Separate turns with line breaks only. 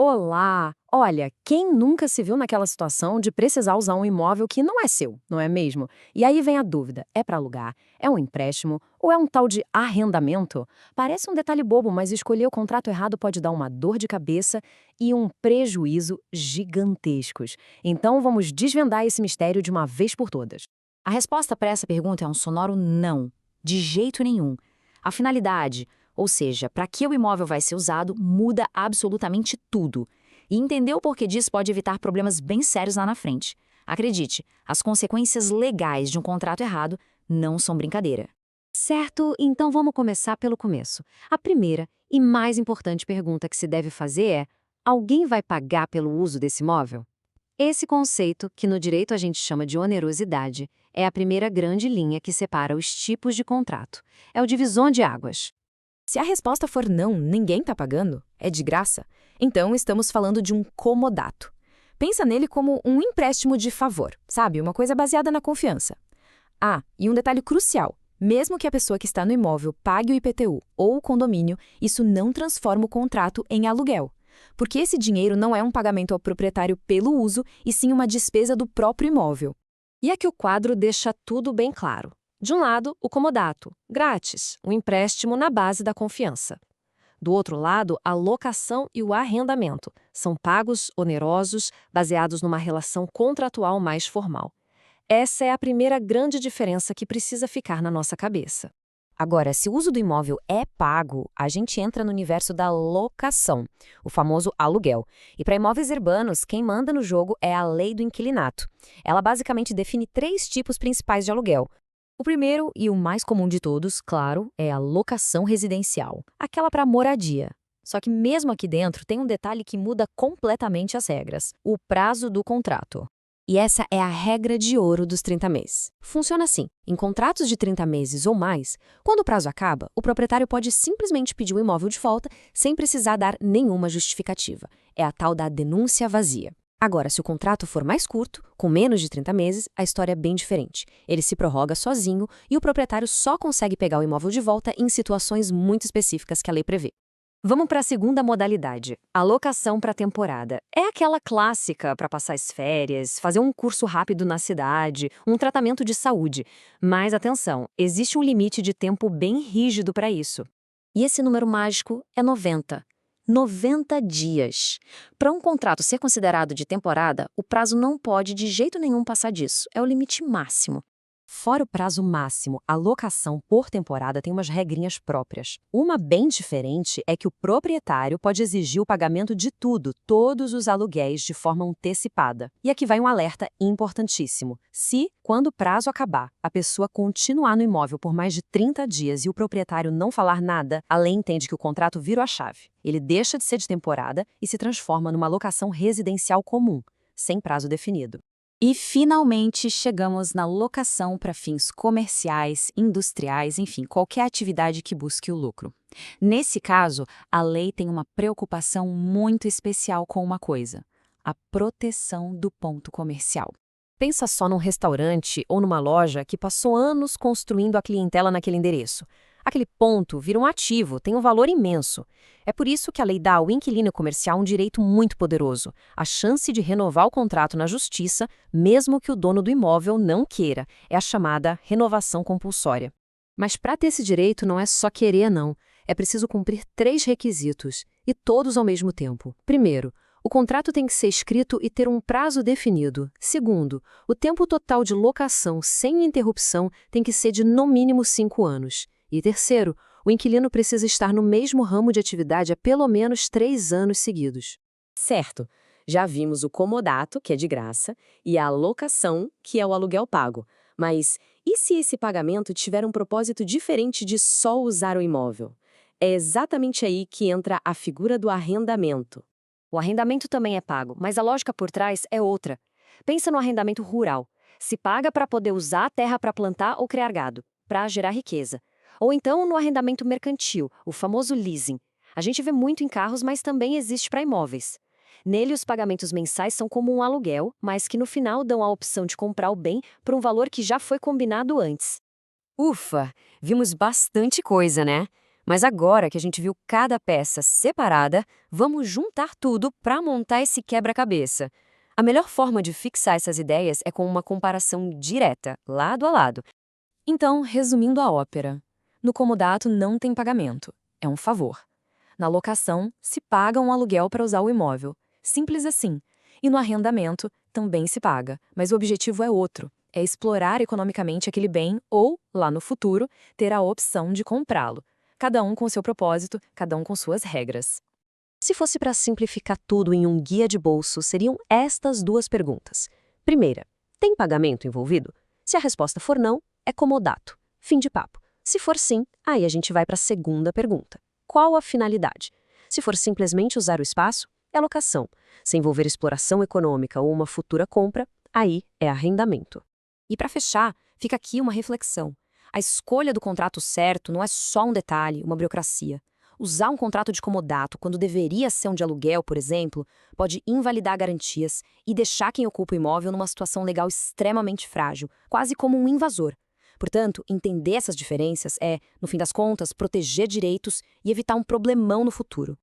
Olá! Olha, quem nunca se viu naquela situação de precisar usar um imóvel que não é seu, não é mesmo? E aí vem a dúvida: é para alugar? É um empréstimo? Ou é um tal de arrendamento? Parece um detalhe bobo, mas escolher o contrato errado pode dar uma dor de cabeça e um prejuízo gigantescos. Então vamos desvendar esse mistério de uma vez por todas.
A resposta para essa pergunta é um sonoro não, de jeito nenhum. A finalidade, ou seja, para que o imóvel vai ser usado, muda absolutamente tudo. E entender o porquê disso pode evitar problemas bem sérios lá na frente. Acredite, as consequências legais de um contrato errado não são brincadeira.
Certo, então vamos começar pelo começo. A primeira e mais importante pergunta que se deve fazer é: alguém vai pagar pelo uso desse imóvel? Esse conceito, que no direito a gente chama de onerosidade, é a primeira grande linha que separa os tipos de contrato. É o divisor de águas.
Se a resposta for não, ninguém está pagando, é de graça, então estamos falando de um comodato. Pensa nele como um empréstimo de favor, sabe? Uma coisa baseada na confiança. Ah, e um detalhe crucial: mesmo que a pessoa que está no imóvel pague o IPTU ou o condomínio, isso não transforma o contrato em aluguel. Porque esse dinheiro não é um pagamento ao proprietário pelo uso, e sim uma despesa do próprio imóvel.
E aqui o quadro deixa tudo bem claro. De um lado, o comodato, grátis, um empréstimo na base da confiança. Do outro lado, a locação e o arrendamento, são pagos onerosos, baseados numa relação contratual mais formal. Essa é a primeira grande diferença que precisa ficar na nossa cabeça.
Agora, se o uso do imóvel é pago, a gente entra no universo da locação, o famoso aluguel. E para imóveis urbanos, quem manda no jogo é a lei do inquilinato. Ela basicamente define 3 tipos principais de aluguel. O primeiro, e o mais comum de todos, claro, é a locação residencial, aquela para moradia. Só que mesmo aqui dentro tem um detalhe que muda completamente as regras: o prazo do contrato. E essa é a regra de ouro dos 30 meses. Funciona assim: em contratos de 30 meses ou mais, quando o prazo acaba, o proprietário pode simplesmente pedir o imóvel de volta sem precisar dar nenhuma justificativa. É a tal da denúncia vazia. Agora, se o contrato for mais curto, com menos de 30 meses, a história é bem diferente. Ele se prorroga sozinho e o proprietário só consegue pegar o imóvel de volta em situações muito específicas que a lei prevê.
Vamos para a segunda modalidade, a locação para temporada. É aquela clássica para passar as férias, fazer um curso rápido na cidade, um tratamento de saúde. Mas atenção, existe um limite de tempo bem rígido para isso. E esse número mágico é 90. 90 dias. Para um contrato ser considerado de temporada, o prazo não pode de jeito nenhum passar disso. É o limite máximo. Fora o prazo máximo, a locação por temporada tem umas regrinhas próprias. Uma bem diferente é que o proprietário pode exigir o pagamento de tudo, todos os aluguéis, de forma antecipada. E aqui vai um alerta importantíssimo. Se, quando o prazo acabar, a pessoa continuar no imóvel por mais de 30 dias e o proprietário não falar nada, a lei entende que o contrato virou a chave. Ele deixa de ser de temporada e se transforma numa locação residencial comum, sem prazo definido.
E, finalmente, chegamos na locação para fins comerciais, industriais, enfim, qualquer atividade que busque o lucro. Nesse caso, a lei tem uma preocupação muito especial com uma coisa: a proteção do ponto comercial.
Pensa só num restaurante ou numa loja que passou anos construindo a clientela naquele endereço. Aquele ponto vira um ativo, tem um valor imenso. É por isso que a lei dá ao inquilino comercial um direito muito poderoso: a chance de renovar o contrato na justiça, mesmo que o dono do imóvel não queira. É a chamada renovação compulsória. Mas para ter esse direito não é só querer, não. É preciso cumprir 3 requisitos, e todos ao mesmo tempo. Primeiro, o contrato tem que ser escrito e ter um prazo definido. Segundo, o tempo total de locação sem interrupção tem que ser de no mínimo 5 anos. E terceiro, o inquilino precisa estar no mesmo ramo de atividade há pelo menos 3 anos seguidos.
Certo, já vimos o comodato, que é de graça, e a locação, que é o aluguel pago. Mas e se esse pagamento tiver um propósito diferente de só usar o imóvel? É exatamente aí que entra a figura do arrendamento.
O arrendamento também é pago, mas a lógica por trás é outra. Pensa no arrendamento rural. Se paga para poder usar a terra para plantar ou criar gado, para gerar riqueza. Ou então no arrendamento mercantil, o famoso leasing. A gente vê muito em carros, mas também existe para imóveis. Nele, os pagamentos mensais são como um aluguel, mas que no final dão a opção de comprar o bem por um valor que já foi combinado antes.
Ufa, vimos bastante coisa, né?
Mas agora que a gente viu cada peça separada, vamos juntar tudo para montar esse quebra-cabeça. A melhor forma de fixar essas ideias é com uma comparação direta, lado a lado.
Então, resumindo a ópera, no comodato não tem pagamento, é um favor. Na locação, se paga um aluguel para usar o imóvel, simples assim. E no arrendamento, também se paga, mas o objetivo é outro, é explorar economicamente aquele bem ou, lá no futuro, ter a opção de comprá-lo. Cada um com seu propósito, cada um com suas regras.
Se fosse para simplificar tudo em um guia de bolso, seriam estas duas perguntas. Primeira, tem pagamento envolvido? Se a resposta for não, é comodato. Fim de papo. Se for sim, aí a gente vai para a segunda pergunta. Qual a finalidade? Se for simplesmente usar o espaço, é locação. Se envolver exploração econômica ou uma futura compra, aí é arrendamento.
E para fechar, fica aqui uma reflexão. A escolha do contrato certo não é só um detalhe, uma burocracia. Usar um contrato de comodato quando deveria ser um de aluguel, por exemplo, pode invalidar garantias e deixar quem ocupa o imóvel numa situação legal extremamente frágil, quase como um invasor. Portanto, entender essas diferenças é, no fim das contas, proteger direitos e evitar um problemão no futuro.